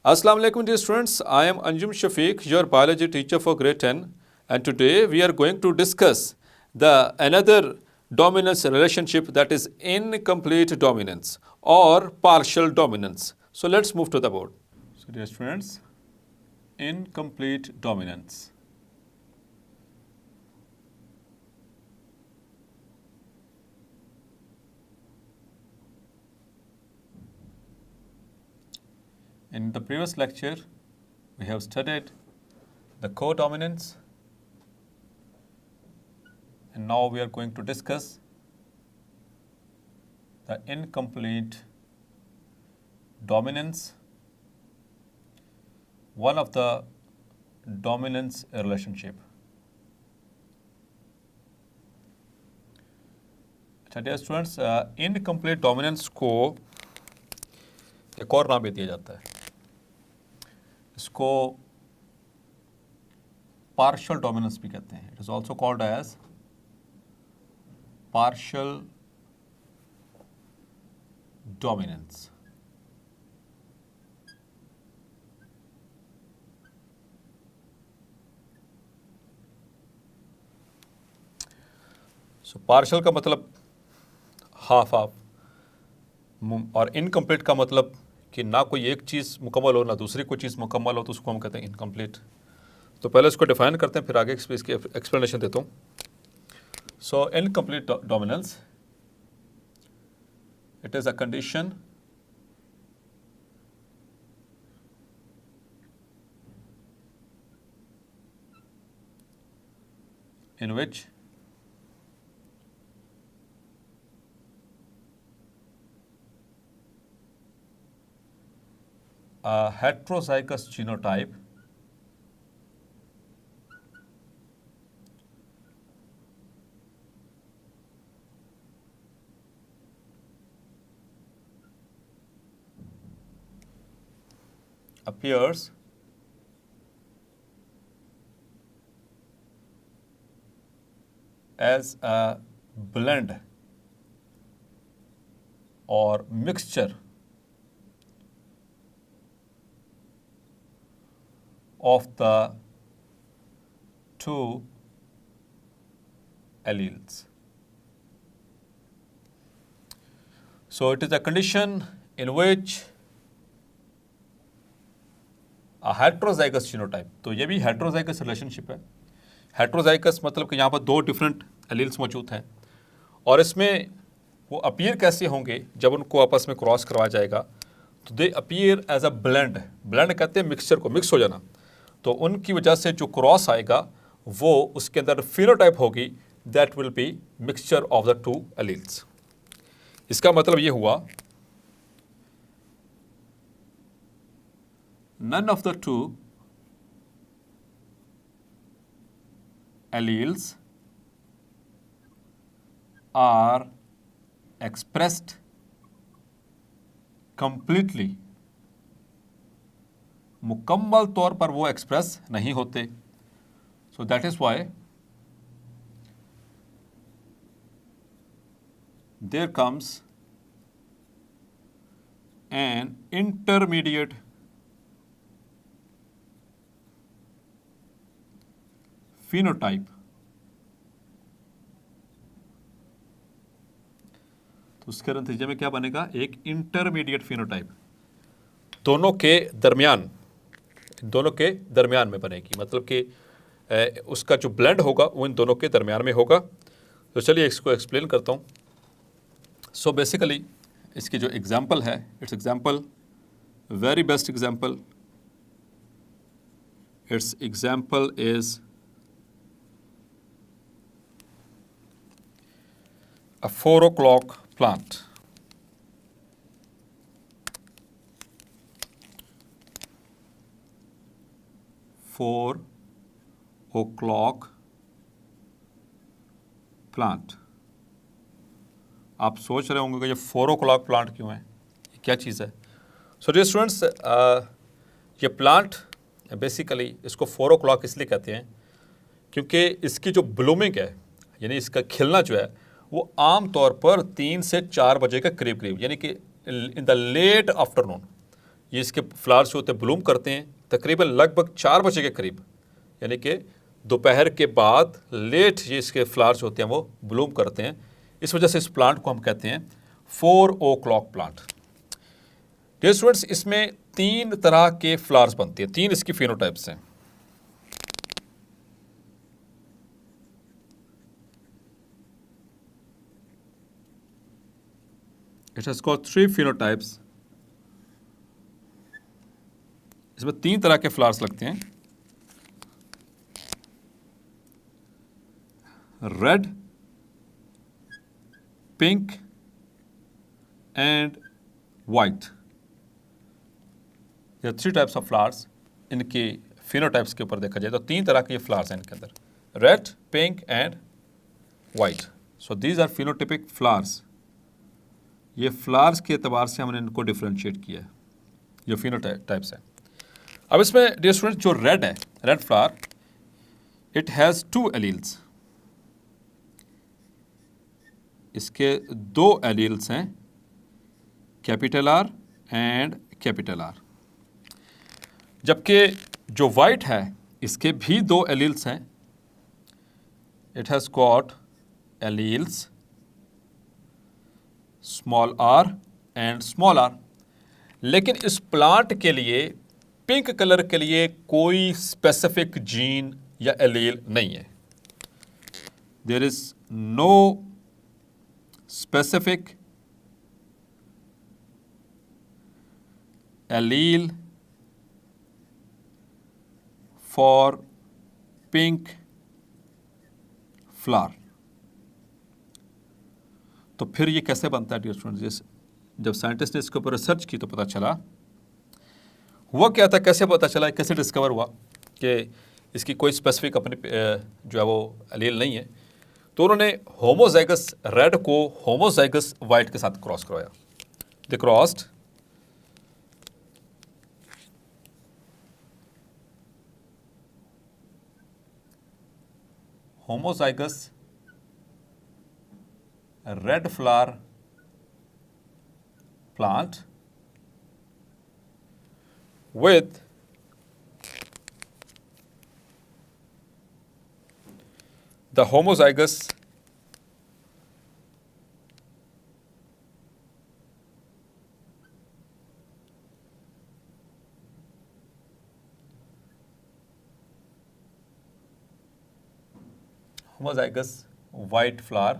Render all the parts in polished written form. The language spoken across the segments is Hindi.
Assalamu alaikum dear students, I am Anjum Shafiq, your biology teacher for grade 10, and today we are going to discuss the another dominance relationship, that is incomplete dominance or partial dominance. So let's move to the board. So dear students, incomplete dominance. In the previous lecture, we have studied the codominance, and now we are going to discuss the incomplete dominance, one of the dominance relationship. Dear students, incomplete dominance को एक और नाम भी दिया जाता है, इसको पार्शियल डोमिनेंस भी कहते हैं. It is also called as partial dominance. So partial का मतलब हाफ हाफ, और इनकम्प्लीट का मतलब कि ना कोई एक चीज़ मुकम्मल हो ना दूसरी कोई चीज़ मुकम्मल हो, तो उसको हम कहते हैं इनकम्प्लीट. तो पहले इसको डिफाइन करते हैं, फिर आगे इसकी एक्सप्लेनेशन देता हूँ. So incomplete dominance, it is a condition in which a heterozygous genotype appears as a blend or mixture of the two alleles. So it is a condition in which a heterozygous genotype, तो ये भी heterozygous relationship है. heterozygous मतलब कि यहाँ पर दो डिफरेंट एलील्स मौजूद हैं, और इसमें वो अपीयर कैसे होंगे जब उनको आपस में क्रॉस करवाया जाएगा, तो they appear as a blend. Blend कहते हैं मिक्सचर को, मिक्स हो जाना. तो उनकी वजह से जो क्रॉस आएगा वो उसके अंदर फिनोटाइप होगी, that will be mixture of the two alleles. इसका मतलब ये हुआ, none of the two alleles are expressed completely. मुकम्मल तौर पर वो एक्सप्रेस नहीं होते. So that is why there comes an intermediate phenotype. तो उसके नतीजे में क्या बनेगा, एक इंटरमीडिएट फिनोटाइप दोनों के दरमियान में बनेगी. मतलब कि उसका जो ब्लेंड होगा वो इन दोनों के दरमियान में होगा. तो चलिए इसको एक्सप्लेन करता हूँ. सो बेसिकली इसकी जो एग्जाम्पल है, it's example, very best example, it's example is a 4 o'clock plant. Four o'clock plant. आप सोच रहे होंगे कि ये 4 o'clock प्लांट क्यों है, ये क्या चीज़ है. सो डियर स्टूडेंट्स, ये प्लांट बेसिकली इसको 4 o'clock इसलिए कहते हैं क्योंकि इसकी जो ब्लूमिंग है, यानी इसका खिलना जो है, वो आम तौर पर 3 से 4 बजे के करीब करीब, यानी कि इन द लेट आफ्टरनून, ये इसके फ्लावर्स जो होते हैं ब्लूम करते हैं तकरीबन लगभग 4 बजे के करीब, यानी कि दोपहर के बाद लेट ये इसके फ्लावर्स होते हैं वो ब्लूम करते हैं। इस वजह से इस प्लांट को हम कहते हैं 4 o'clock प्लांट। डियर स्टूडेंट्स, इसमें 3 तरह के फ्लावर्स बनते हैं, 3 इसकी फिनोटाइप्स हैं। It has got 3 phenotypes। इसमें 3 तरह के फ्लावर्स लगते हैं, रेड, पिंक एंड वाइट। ये 3 टाइप्स ऑफ फ्लावर्स इनके फिनोटाइप्स के ऊपर देखा जाए तो 3 तरह के फ्लावर्स हैं इनके अंदर, red, pink and white. So these are phenotypic flowers. ये फ्लावर्स के एतबार से हमने इनको डिफ्रेंशिएट किया है, ये फिनोटाइप्स है। अब इसमें डियर स्टूडेंट जो रेड है, red flower, it has 2 alleles. इसके 2 एलील्स हैं, capital R and capital R. जबकि जो वाइट है इसके भी 2 एलील्स हैं, it has got alleles small R and small R. लेकिन इस प्लांट के लिए पिंक कलर के लिए कोई स्पेसिफिक जीन या एलील नहीं है। There is no specific allele for pink flower. तो फिर ये कैसे बनता है डियर स्टूडेंट्स? जब साइंटिस्ट ने इसके ऊपर रिसर्च की तो पता चला, हुआ क्या था, कैसे पता चला, कैसे डिस्कवर हुआ कि इसकी कोई स्पेसिफिक अपनी जो है वो एलील नहीं है। तो उन्होंने होमोजाइगस रेड को होमोजाइगस वाइट के साथ क्रॉस करवाया। They crossed homozygous red flower plant with the homozygous white flower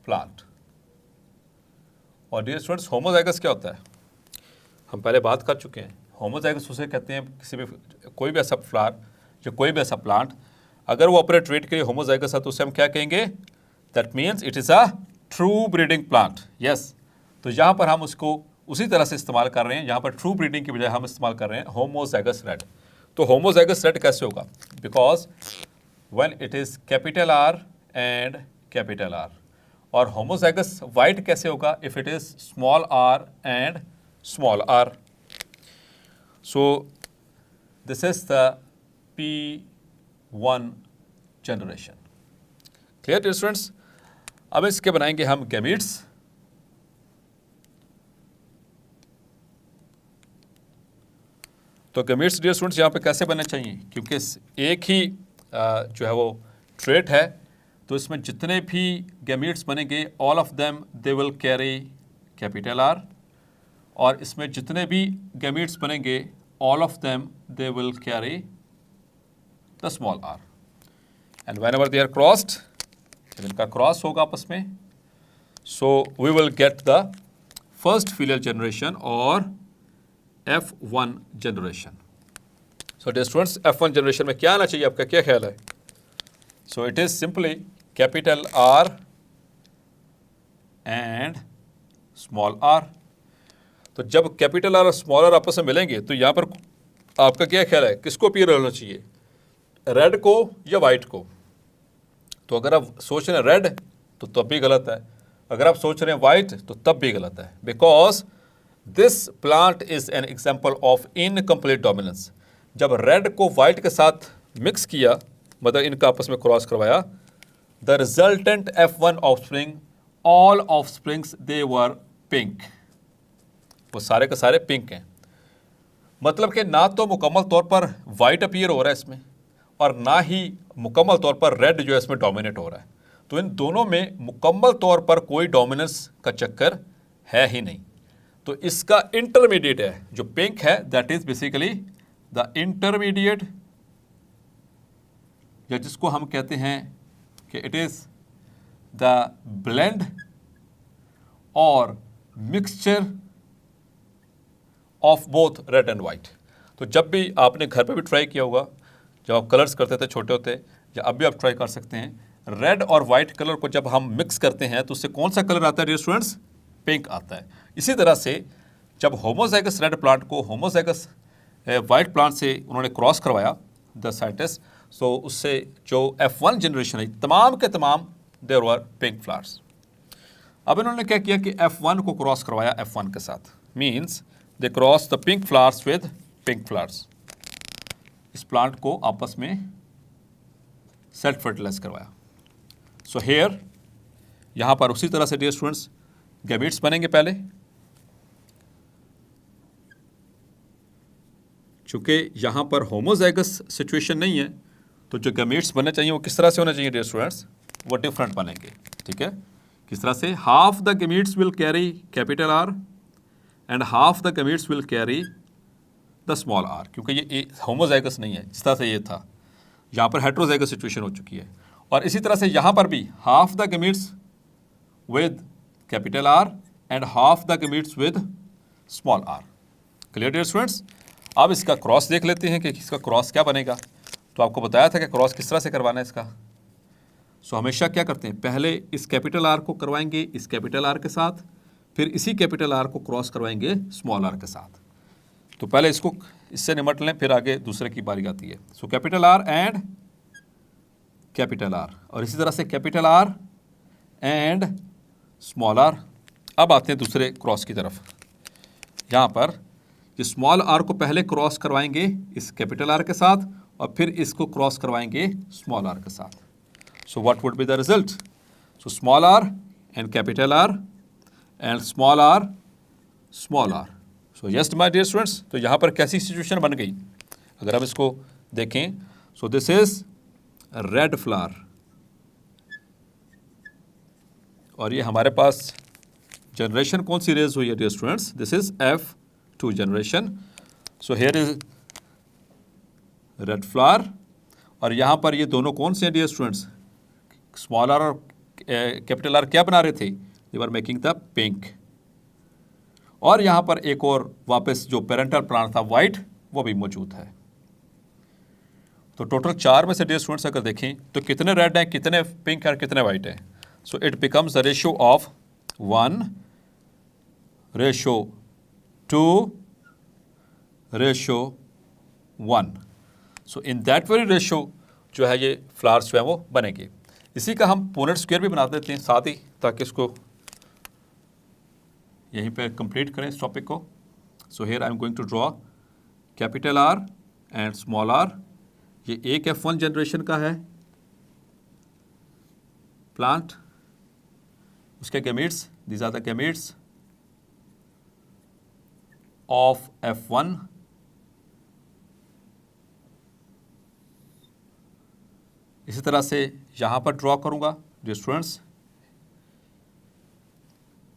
plant. और डियर स्टूडेंट्स, होमोजाइगस क्या होता है? हम पहले बात कर चुके हैं। होमोजाइगस उसे कहते हैं किसी भी कोई भी ऐसा फ्लावर या कोई भी ऐसा प्लांट अगर वो अपने ट्रेट के लिए होमोजाइगस है तो उसे हम क्या कहेंगे? That means it is a true breeding plant. Yes, तो यहाँ पर हम उसको उसी तरह से इस्तेमाल कर रहे हैं। यहाँ पर ट्रू ब्रीडिंग की बजाय हम इस्तेमाल कर रहे हैं होमोजाइगस रेड। तो होमोजाइगस रेड कैसे होगा? Because when it is capital R and capital R. और होमोजाइगस वाइट कैसे होगा? If it is small R and small R. So this is the P1 generation. Clear dear students? अब इसके बनाएंगे हम गैमीट्स। तो गैमीट्स डियर स्टूडेंट्स यहाँ पे कैसे बनने चाहिए? क्योंकि एक ही जो है वो ट्रेट है, तो इसमें जितने भी गैमीट्स बनेंगे all of them they will carry capital R, और इसमें जितने भी गैमीट्स बनेंगे all of them they will carry the small R. And whenever they are crossed, जब इनका क्रॉस होगा आपस में, so we will get the first filial generation और F1 generation. So dear students, F1 generation में क्या आना चाहिए? आपका क्या ख्याल है? So it is simply capital R and small r। तो जब कैपिटल R और स्मॉल r आपस में मिलेंगे तो यहाँ पर आपका क्या ख्याल है, किसको अपीयर होना चाहिए? रेड को या वाइट को? तो अगर आप सोच रहे हैं रेड तो तब भी गलत है, अगर आप सोच रहे हैं वाइट तो तब भी गलत है। Because this plant is an example of incomplete dominance. जब रेड को वाइट के साथ मिक्स किया, मतलब इनका आपस में क्रॉस करवाया, the resultant F1 offspring all of springs they were pink, वो सारे के सारे पिंक हैं। मतलब कि ना तो मुकम्मल तौर पर वाइट अपीयर हो रहा है इसमें, और ना ही मुकम्मल तौर पर रेड जो है इसमें डोमिनेट हो रहा है। तो इन दोनों में मुकम्मल तौर पर कोई डोमिनेंस का चक्कर है ही नहीं। तो इसका इंटरमीडिएट है जो पिंक है, that is basically the intermediate, या जिसको हम कहते हैं कि इट इज द ब्लेंड और mixture of both red and white. तो जब भी आपने घर पे भी ट्राई किया होगा, जब आप कलर्स करते थे छोटे होते, या अब भी आप ट्राई कर सकते हैं, रेड और वाइट कलर को जब हम मिक्स करते हैं तो उससे कौन सा कलर आता है डियर स्टूडेंट्स? पिंक आता है। इसी तरह से जब होमोजाइगस रेड प्लांट को होमोजाइगस वाइट प्लांट से उन्होंने क्रॉस करवाया द साइंटिस्ट, सो उससे जो F1 जनरेशन है तमाम के तमाम देयर वर पिंक फ्लावर्स। अब इन्होंने क्या किया कि F1 को क्रॉस करवाया F1 के साथ, means they cross the pink flowers with pink flowers. इस प्लांट को आपस में सेल्फ फर्टिलाइज करवाया। सो हेयर, यहां पर उसी तरह से डियर स्टूडेंट्स गैमेट्स बनेंगे पहले, चूंकि यहां पर होमोजाइगस सिचुएशन नहीं है तो जो गैमेट्स बनने चाहिए वो किस तरह से होने चाहिए डियर स्टूडेंट्स? वो डिफरेंट बनेंगे। ठीक है, किस तरह से? Half the gametes will carry capital R and half the gametes will carry the small R, क्योंकि ये होमोजाइगस नहीं है जिस तरह से ये था, यहाँ पर हेट्रोजाइगस सिचुएशन हो चुकी है। और इसी तरह से यहाँ पर भी half the gametes with capital R and half the gametes with small R. Clear dear students? अब इसका क्रॉस देख लेते हैं कि इसका क्रॉस क्या बनेगा। तो आपको बताया था कि क्रॉस किस तरह से करवाना है इसका। सो हमेशा क्या करते हैं, पहले इस कैपिटल आर को करवाएंगे इस कैपिटल आर के साथ, फिर इसी कैपिटल आर को क्रॉस करवाएंगे स्मॉल आर के साथ। तो पहले इसको इससे निमट लें, फिर आगे दूसरे की बारी आती है। So capital R and capital R, और इसी तरह से capital R and small R. अब आते हैं दूसरे क्रॉस की तरफ। यहाँ पर ये स्मॉल आर को पहले क्रॉस करवाएंगे इस कैपिटल आर के साथ, और फिर इसको क्रॉस करवाएंगे स्मॉल आर के साथ। So what would be the result? So small R and capital R and small R small R. So yes my dear students, तो यहाँ पर कैसी सिचुएशन बन गई अगर हम इसको देखें। सो दिस इज रेड फ्लावर, और ये हमारे पास जनरेशन कौन सी रेज हुई है dear students? This is F2 generation. So here is red flower, और यहाँ पर ये दोनों कौन से हैं डियर स्टूडेंट्स? स्मॉल आर और कैपिटल आर क्या बना रहे थे? They were making the pink. और यहाँ पर एक और वापस जो पेरेंटल प्लांट था वाइट, वो भी मौजूद है। तो टोटल 4 में से डियर स्टूडेंट्स अगर देखें तो कितने रेड हैं, कितने पिंक हैं और कितने वाइट हैं? So it becomes the ratio of 1:2:1। So in that very ratio जो है ये फ्लावर्स जो है वो बनेंगे। इसी का हम पुनेट स्क्वायर भी बना देते हैं साथ ही, ताकि इसको यहीं पे कंप्लीट करें इस टॉपिक को। So here I am going to draw capital R and small R. ये एक F1 जनरेशन का है प्लांट, उसके gametes, these are the gametes of F1। इसी तरह से यहाँ पर ड्रॉ करूँगा dear students,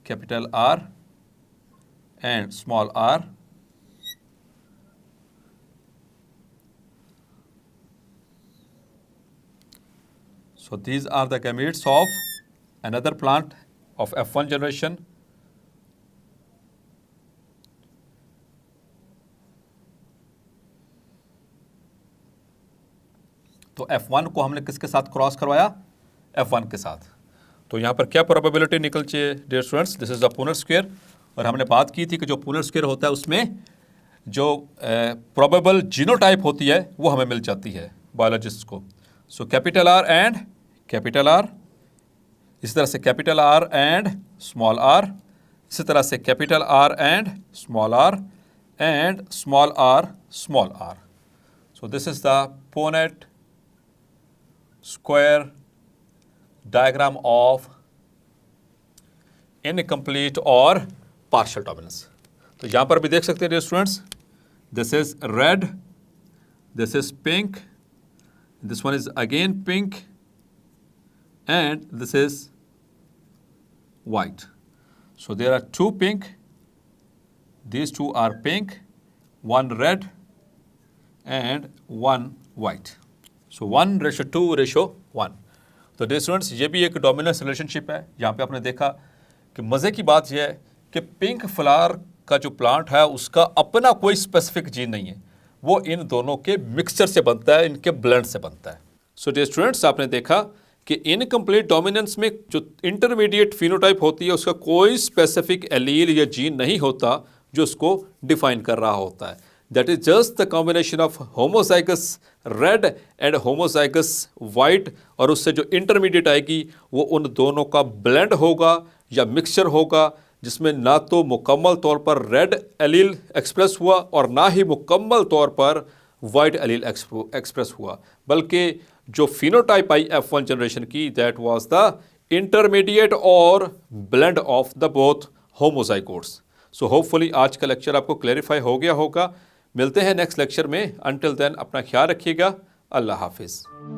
capital R and small R. So these are the gametes of another plant of F1 generation. तो F1 को हमने किसके साथ क्रॉस करवाया? F1 के साथ। तो यहाँ पर क्या प्रोबेबिलिटी निकल चाहिए dear students? This is the Punnett square, और हमने बात की थी कि जो पुनेट स्क्वायर होता है उसमें जो प्रोबेबल जीनोटाइप होती है वो हमें मिल जाती है बायोलॉजिस्ट को। So capital R and capital R, इसी तरह से capital R and small R, इसी तरह से capital R and small R and small R small R. So this is the Punnett square diagram of incomplete और पार्शियल डोमिनेंस। तो यहाँ पर भी देख सकते हैं dear students, this is red, this is pink, this one is again pink and this is white. So there are two pink, these two are pink, one red and one white. So 1:2:1. तो dear students, ये भी एक डोमिनेंस रिलेशनशिप है। यहाँ पे आपने देखा कि मज़े की बात यह है कि पिंक फ्लावर का जो प्लांट है उसका अपना कोई स्पेसिफिक जीन नहीं है, वो इन दोनों के मिक्सचर से बनता है, इनके ब्लेंड से बनता है। सो डियर स्टूडेंट्स, आपने देखा कि इनकम्प्लीट डोमिनेंस में जो इंटरमीडिएट फिनोटाइप होती है उसका कोई स्पेसिफिक एलील या जीन नहीं होता जो उसको डिफाइन कर रहा होता है। That is just the combination of homozygous red and homozygous white, और उससे जो इंटरमीडिएट आएगी वो उन दोनों का ब्लेंड होगा या मिक्सचर होगा, जिसमें ना तो मुकम्मल तौर पर रेड एलील एक्सप्रेस हुआ और ना ही मुकम्मल तौर पर वाइट एलील एक्सप्रेस हुआ, बल्कि जो फिनोटाइप आई F1 जनरेशन की, दैट वाज द इंटरमीडिएट और blend of the both homozygotes. So hopefully आज का लेक्चर आपको क्लैरिफाई हो गया होगा। मिलते हैं नेक्स्ट लेक्चर में। अंटिल देन अपना ख्याल रखिएगा। अल्लाह हाफिज़।